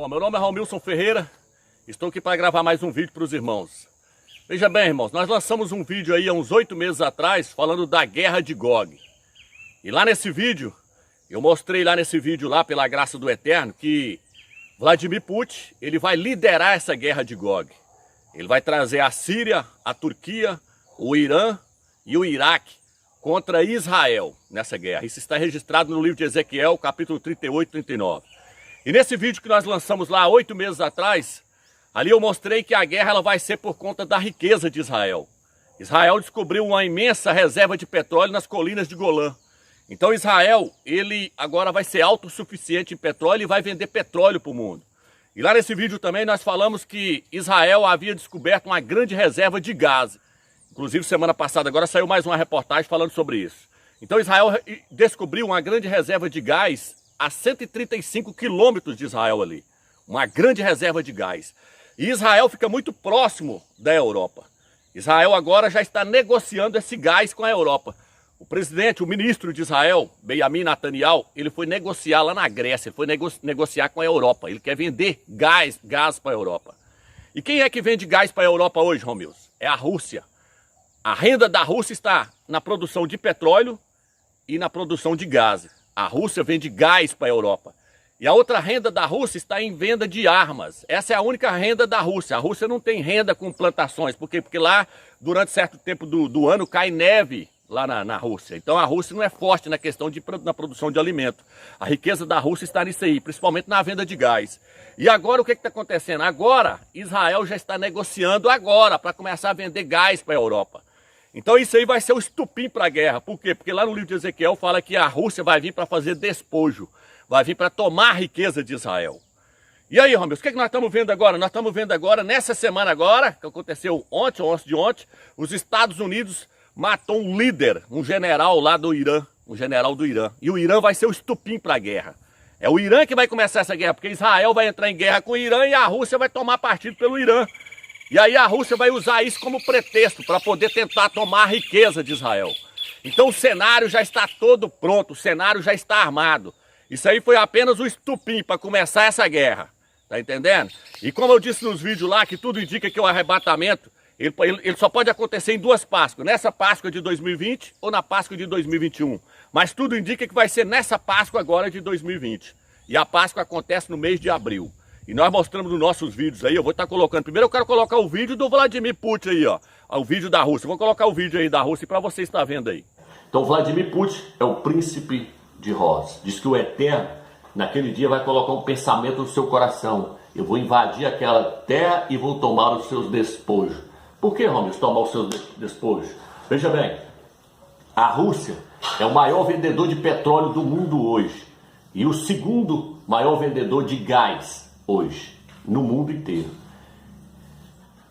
Bom, meu nome é Romilson Ferreira, estou aqui para gravar mais um vídeo para os irmãos. Veja bem, irmãos, nós lançamos um vídeo aí há uns 8 meses atrás falando da Guerra de Gog. E lá nesse vídeo, eu mostrei lá nesse vídeo lá, pela graça do Eterno, que Vladimir Putin, ele vai liderar essa Guerra de Gog. Ele vai trazer a Síria, a Turquia, o Irã e o Iraque contra Israel nessa guerra. Isso está registrado no livro de Ezequiel, capítulo 38 e 39. E nesse vídeo que nós lançamos lá 8 meses atrás, ali eu mostrei que a guerra ela vai ser por conta da riqueza de Israel. Israel descobriu uma imensa reserva de petróleo nas colinas de Golã. Então Israel, ele agora vai ser autossuficiente em petróleo e vai vender petróleo para o mundo. E lá nesse vídeo também nós falamos que Israel havia descoberto uma grande reserva de gás. Inclusive semana passada agora saiu mais uma reportagem falando sobre isso. Então Israel descobriu uma grande reserva de gás a 135 quilômetros de Israel ali. Uma grande reserva de gás. E Israel fica muito próximo da Europa. Israel agora já está negociando esse gás com a Europa. O presidente, o ministro de Israel, Benjamin Netanyahu, ele foi negociar lá na Grécia, ele foi negociar com a Europa. Ele quer vender gás para a Europa. E quem é que vende gás para a Europa hoje, Romilson? É a Rússia. A renda da Rússia está na produção de petróleo e na produção de gás. A Rússia vende gás para a Europa. E a outra renda da Rússia está em venda de armas. Essa é a única renda da Rússia. A Rússia não tem renda com plantações. Por quê? Porque lá, durante certo tempo do ano, cai neve lá na Rússia. Então a Rússia não é forte na questão na produção de alimento. A riqueza da Rússia está nisso aí, principalmente na venda de gás. E agora o que está acontecendo? Agora Israel já está negociando agora para começar a vender gás para a Europa. Então isso aí vai ser o estupim para a guerra. Por quê? Porque lá no livro de Ezequiel fala que a Rússia vai vir para fazer despojo. Vai vir para tomar a riqueza de Israel. E aí, Romilson, o que nós estamos vendo agora? Nós estamos vendo agora, nessa semana agora, que aconteceu ontem ou antes de ontem, os Estados Unidos matou um líder, um general lá do Irã. Um general do Irã. E o Irã vai ser o estupim para a guerra. É o Irã que vai começar essa guerra, porque Israel vai entrar em guerra com o Irã e a Rússia vai tomar partido pelo Irã. E aí a Rússia vai usar isso como pretexto para poder tentar tomar a riqueza de Israel. Então o cenário já está todo pronto, o cenário já está armado. Isso aí foi apenas o estupim para começar essa guerra, tá entendendo? E como eu disse nos vídeos lá, que tudo indica que o arrebatamento, ele só pode acontecer em duas Páscoas, nessa Páscoa de 2020 ou na Páscoa de 2021. Mas tudo indica que vai ser nessa Páscoa agora de 2020. E a Páscoa acontece no mês de abril. E nós mostramos nos nossos vídeos aí, eu vou estar colocando, primeiro eu quero colocar o vídeo do Vladimir Putin aí, ó, o vídeo da Rússia. Vou colocar o vídeo aí da Rússia para você estar vendo aí. Então Vladimir Putin é o príncipe de Ross. Diz que o Eterno, naquele dia, vai colocar um pensamento no seu coração. Eu vou invadir aquela terra e vou tomar os seus despojos. Por que, Romilson, tomar os seus despojos? Veja bem, a Rússia é o maior vendedor de petróleo do mundo hoje. E o segundo maior vendedor de gás hoje, no mundo inteiro.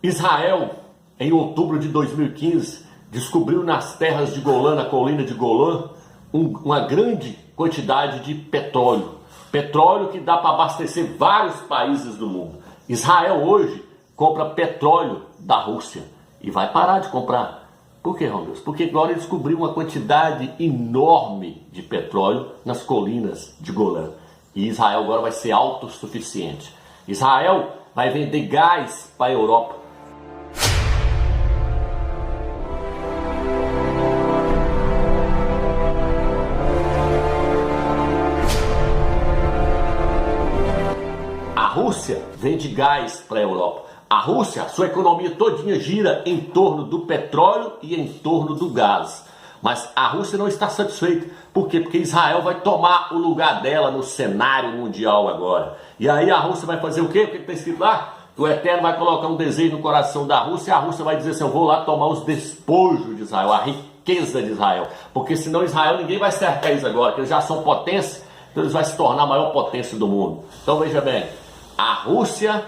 Israel, em outubro de 2015, descobriu nas terras de Golã, na colina de Golã, uma grande quantidade de petróleo. Petróleo que dá para abastecer vários países do mundo. Israel hoje compra petróleo da Rússia e vai parar de comprar. Por que, Romilson? Porque agora ele descobriu uma quantidade enorme de petróleo nas colinas de Golã. E Israel agora vai ser autossuficiente. Israel vai vender gás para a Europa. A Rússia vende gás para a Europa. A Rússia, sua economia todinha gira em torno do petróleo e em torno do gás. Mas a Rússia não está satisfeita. Por quê? Porque Israel vai tomar o lugar dela no cenário mundial agora. E aí a Rússia vai fazer o quê? O que está escrito lá? O Eterno vai colocar um desejo no coração da Rússia e a Rússia vai dizer assim, eu vou lá tomar os despojos de Israel, a riqueza de Israel. Porque senão Israel, ninguém vai cercar eles agora, porque eles já são potência, então eles vão se tornar a maior potência do mundo. Então veja bem, a Rússia,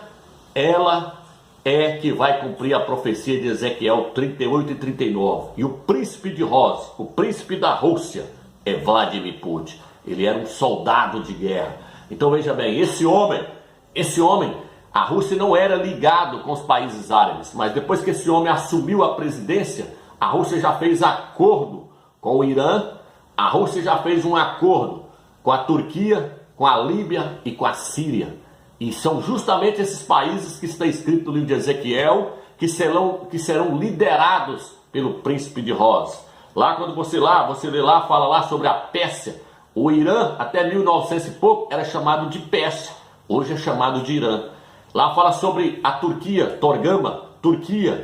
ela é que vai cumprir a profecia de Ezequiel 38 e 39. E o príncipe de Ross, o príncipe da Rússia, é Vladimir Putin. Ele era um soldado de guerra. Então veja bem, esse homem, a Rússia não era ligado com os países árabes, mas depois que esse homem assumiu a presidência, a Rússia já fez acordo com o Irã, a Rússia já fez um acordo com a Turquia, com a Líbia e com a Síria. E são justamente esses países que está escrito no livro de Ezequiel, que serão liderados pelo príncipe de Rods. Lá quando você lê lá, fala lá sobre a Pérsia. O Irã, até 1900 e pouco, era chamado de Pérsia. Hoje é chamado de Irã. Lá fala sobre a Turquia, Torgama,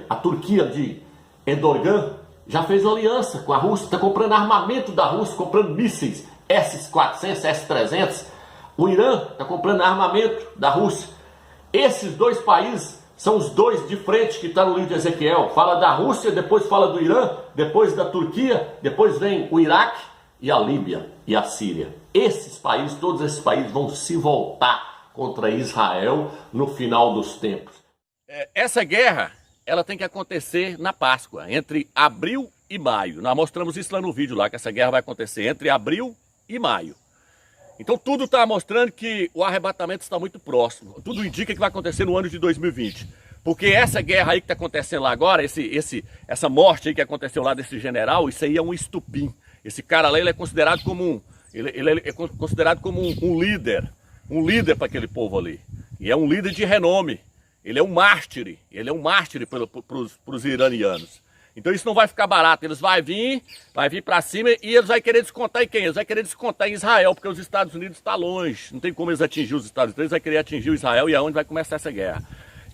a Turquia de Erdogan, já fez aliança com a Rússia, está comprando armamento da Rússia, comprando mísseis S-400, S-300. O Irã está comprando armamento da Rússia. Esses dois países são os dois de frente que estão no livro de Ezequiel. Fala da Rússia, depois fala do Irã, depois da Turquia, depois vem o Iraque e a Líbia e a Síria. Esses países, todos esses países vão se voltar contra Israel no final dos tempos. Essa guerra, ela tem que acontecer na Páscoa, entre abril e maio. Nós mostramos isso lá no vídeo, lá que essa guerra vai acontecer entre abril e maio. Então tudo está mostrando que o arrebatamento está muito próximo. Tudo indica que vai acontecer no ano de 2020. Porque essa guerra aí que está acontecendo lá agora, essa morte aí que aconteceu lá desse general, isso aí é um estupim. Esse cara lá, ele é considerado como um líder para aquele povo ali. E é um líder de renome. Ele é um mártir para os iranianos. Então isso não vai ficar barato. Eles vai vir para cima e eles vão querer descontar em quem? Eles vão querer descontar em Israel, porque os Estados Unidos estão longe. Não tem como eles atingir os Estados Unidos, eles vão querer atingir o Israel e é onde vai começar essa guerra.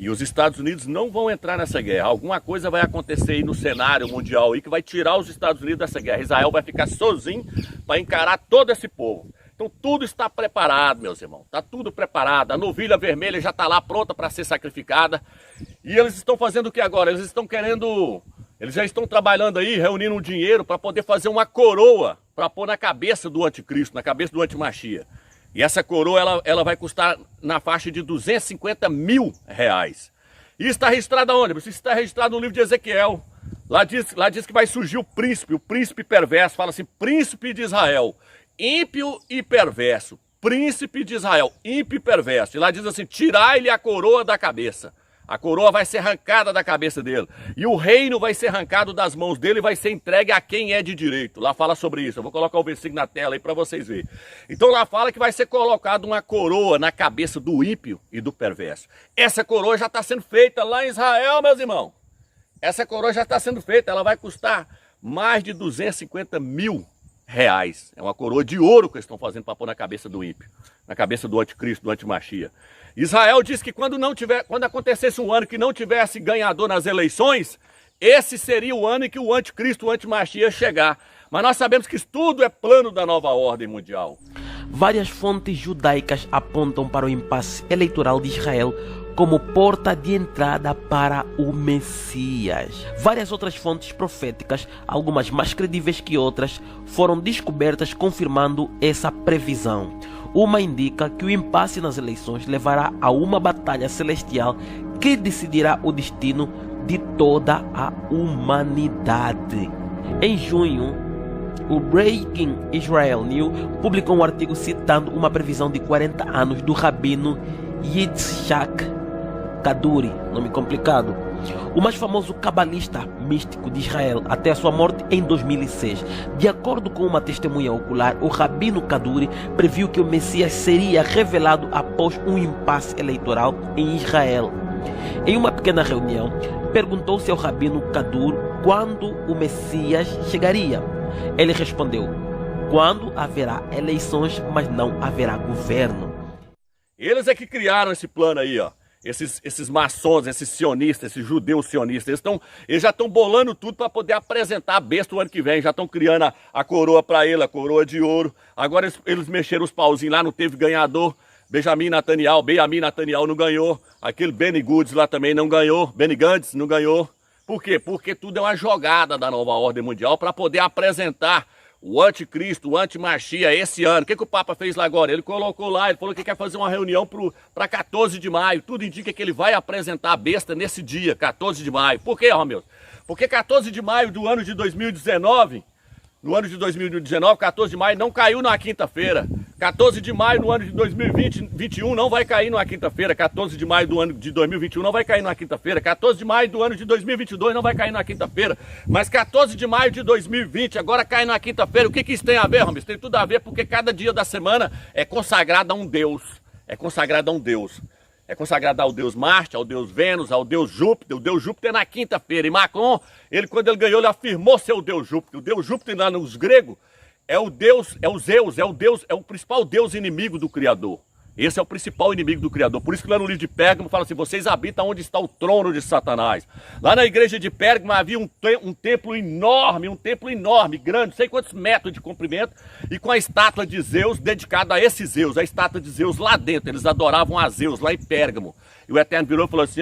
E os Estados Unidos não vão entrar nessa guerra. Alguma coisa vai acontecer aí no cenário mundial aí que vai tirar os Estados Unidos dessa guerra. Israel vai ficar sozinho para encarar todo esse povo. Então tudo está preparado, meus irmãos. Está tudo preparado. A novilha vermelha já está lá pronta para ser sacrificada. E eles estão fazendo o que agora? Eles já estão trabalhando aí, reunindo um dinheiro para poder fazer uma coroa para pôr na cabeça do anticristo, na cabeça do antimachia. E essa coroa ela vai custar na faixa de 250 mil reais. E está registrado aonde? Isso está registrado no livro de Ezequiel. Lá diz que vai surgir o príncipe perverso. Fala assim, príncipe de Israel, ímpio e perverso. Príncipe de Israel, ímpio e perverso. E lá diz assim, tirai-lhe a coroa da cabeça. A coroa vai ser arrancada da cabeça dele. E o reino vai ser arrancado das mãos dele e vai ser entregue a quem é de direito. Lá fala sobre isso. Eu vou colocar o versículo na tela aí para vocês verem. Então lá fala que vai ser colocado uma coroa na cabeça do ímpio e do perverso. Essa coroa já está sendo feita lá em Israel, meus irmãos. Essa coroa já está sendo feita. Ela vai custar mais de 250 mil reais. É uma coroa de ouro que eles estão fazendo para pôr na cabeça do ímpio. Na cabeça do anticristo, do antimachia. Israel diz que quando acontecesse um ano que não tivesse ganhador nas eleições, esse seria o ano em que o anticristo, o antimachia ia chegar. Mas nós sabemos que isso tudo é plano da nova ordem mundial. Várias fontes judaicas apontam para o impasse eleitoral de Israel como porta de entrada para o Messias. Várias outras fontes proféticas, algumas mais credíveis que outras, foram descobertas confirmando essa previsão. Uma indica que o impasse nas eleições levará a uma batalha celestial que decidirá o destino de toda a humanidade. Em junho, o Breaking Israel News publicou um artigo citando uma previsão de 40 anos do rabino Yitzhak Kaduri, nome complicado, o mais famoso cabalista místico de Israel até a sua morte em 2006. De acordo com uma testemunha ocular, o rabino Kaduri previu que o Messias seria revelado após um impasse eleitoral em Israel. Em uma pequena reunião, perguntou-se ao rabino Kaduri quando o Messias chegaria. Ele respondeu: quando haverá eleições, mas não haverá governo. Eles é que criaram esse plano aí, ó. Esses maçons, esses sionistas, esses judeus sionistas, eles já estão bolando tudo para poder apresentar a besta o ano que vem. Já estão criando a coroa para ele, a coroa de ouro. Agora eles mexeram os pauzinhos lá, não teve ganhador. Benjamin Netanyahu não ganhou. Aquele Benny Gantz lá também não ganhou. Benny Gantz não ganhou. Por quê? Porque tudo é uma jogada da nova ordem mundial para poder apresentar o anticristo, o antimachia esse ano. O que o Papa fez lá agora? Ele colocou lá, ele falou que quer fazer uma reunião para 14 de maio. Tudo indica que ele vai apresentar a besta nesse dia, 14 de maio. Por quê, Romeu? Porque 14 de maio do ano de 2019, no ano de 2019, 14 de maio não caiu na quinta-feira. 14 de maio no ano de 2021 não vai cair numa quinta-feira. 14 de maio do ano de 2021 não vai cair numa quinta-feira. 14 de maio do ano de 2022 não vai cair numa quinta-feira. Mas 14 de maio de 2020 agora cai numa quinta-feira. O que isso tem a ver, Ramos? Tem tudo a ver porque cada dia da semana é consagrado a um Deus. É consagrado a um Deus. É consagrada ao deus Marte, ao deus Vênus, ao deus Júpiter. O deus Júpiter é na quinta-feira. E Macron, quando ele ganhou, ele afirmou ser o deus Júpiter. O deus Júpiter lá nos gregos é o deus, é o Zeus, é o principal deus inimigo do Criador. Esse é o principal inimigo do Criador. Por isso que lá no livro de Pérgamo fala assim, vocês habitam onde está o trono de Satanás. Lá na igreja de Pérgamo havia um templo enorme, grande, não sei quantos metros de comprimento, e com a estátua de Zeus dedicada a esse Zeus, a estátua de Zeus lá dentro. Eles adoravam a Zeus lá em Pérgamo. E o Eterno virou e falou assim,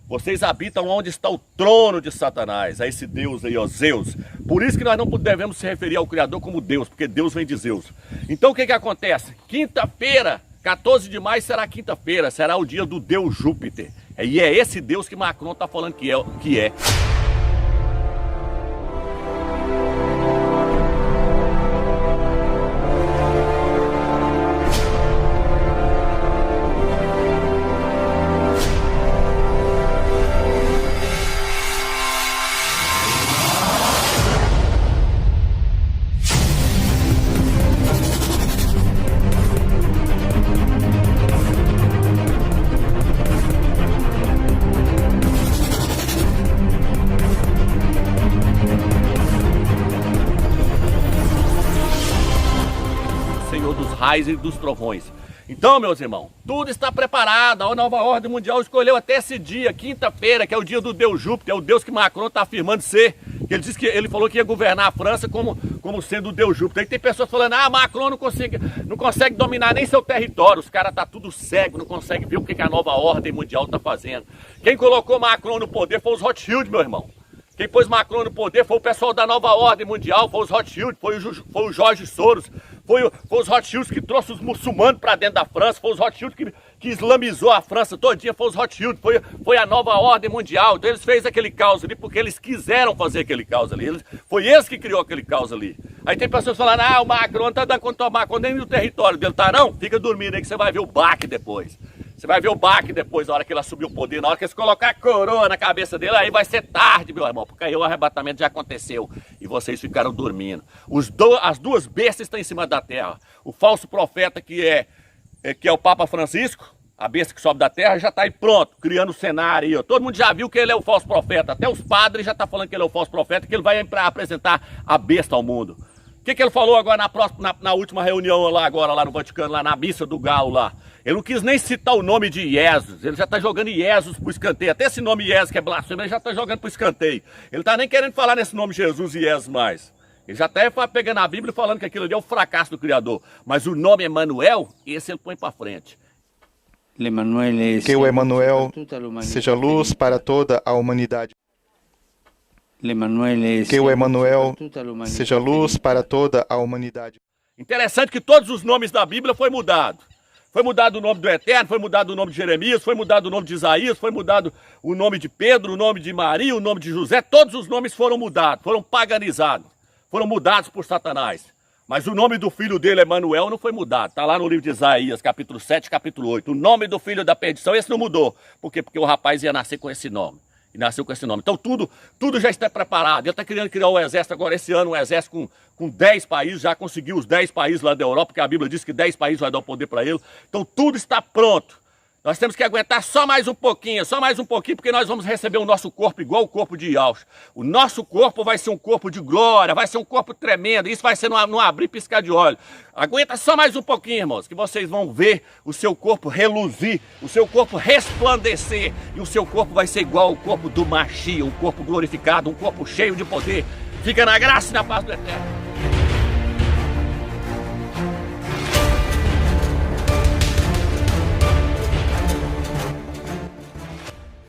vocês habitam onde está o trono de Satanás, a esse Deus aí, Zeus. Por isso que nós não devemos se referir ao Criador como Deus, porque Deus vem de Zeus. Então o que acontece? Quinta-feira, 14 de maio será quinta-feira, será o dia do Deus Júpiter. E é esse Deus que Macron está falando que é. Dos raios e dos trovões. Então, meus irmãos, tudo está preparado. A nova ordem mundial escolheu até esse dia, quinta-feira, que é o dia do Deus Júpiter, é o Deus que Macron está afirmando ser. Ele disse que ele falou que ia governar a França como sendo o Deus Júpiter. Aí tem pessoas falando, Macron não consegue dominar nem seu território. Os caras tá tudo cego, não consegue ver o que a nova ordem mundial está fazendo. Quem colocou Macron no poder foi os Rothschild, meu irmão. Quem pôs Macron no poder foi o pessoal da nova ordem mundial, foi os Rothschild, foi o Jorge Soros, foi os Rothschild que trouxe os muçulmanos para dentro da França, foi os Rothschild que islamizou a França todinha, foi os Rothschild, foi a nova ordem mundial. Então eles fez aquele caos ali porque eles quiseram fazer aquele caos ali, foi eles que criou aquele caos ali. Aí tem pessoas falando, o Macron não tá dando conta do Macron nem no território dele, tá não? Fica dormindo aí que você vai ver o baque depois. Você vai ver o baque depois, na hora que ele assumiu o poder, na hora que eles colocar a coroa na cabeça dele, aí vai ser tarde, meu irmão, porque aí o arrebatamento já aconteceu e vocês ficaram dormindo. As duas bestas estão em cima da terra. O falso profeta que é o Papa Francisco, a besta que sobe da terra, já está aí pronto, criando o cenário aí, ó. Todo mundo já viu que ele é o falso profeta, até os padres já estão falando que ele é o falso profeta, que ele vai apresentar a besta ao mundo. O que ele falou agora na última reunião lá no Vaticano, lá na missa do Galo lá? Ele não quis nem citar o nome de Jesus, ele já está jogando Jesus pro escanteio. Até esse nome Jesus que é blasfêmia, ele já está jogando pro escanteio. Ele está nem querendo falar nesse nome Jesus e Jesus mais. Ele já está pegando a Bíblia e falando que aquilo ali é o fracasso do Criador. Mas o nome Emanuel, esse ele põe para frente. Que o Emanuel seja luz para toda a humanidade. Que o Emanuel seja luz para toda a humanidade. Interessante que todos os nomes da Bíblia foi mudado. Foi mudado o nome do Eterno, foi mudado o nome de Jeremias, foi mudado o nome de Isaías, foi mudado o nome de Pedro, o nome de Maria, o nome de José. Todos os nomes foram mudados, foram paganizados, foram mudados por Satanás. Mas o nome do filho dele, Emanuel, não foi mudado. Está lá no livro de Isaías, capítulo 7, capítulo 8. O nome do filho da perdição, esse não mudou. Por quê? Porque o rapaz ia nascer com esse nome. E nasceu com esse nome. Então tudo já está preparado. Ele está querendo criar o exército agora, esse ano, um exército com 10 países, já conseguiu os 10 países lá da Europa, porque a Bíblia diz que 10 países vai dar o poder para ele. Então tudo está pronto. Nós temos que aguentar só mais um pouquinho, porque nós vamos receber o nosso corpo igual o corpo de Yahshua. O nosso corpo vai ser um corpo de glória, vai ser um corpo tremendo, isso vai ser num abrir e piscar de olho. Aguenta só mais um pouquinho, irmãos, que vocês vão ver o seu corpo reluzir, o seu corpo resplandecer, e o seu corpo vai ser igual ao corpo do Mashiach, um corpo glorificado, um corpo cheio de poder. Fica na graça e na paz do Eterno.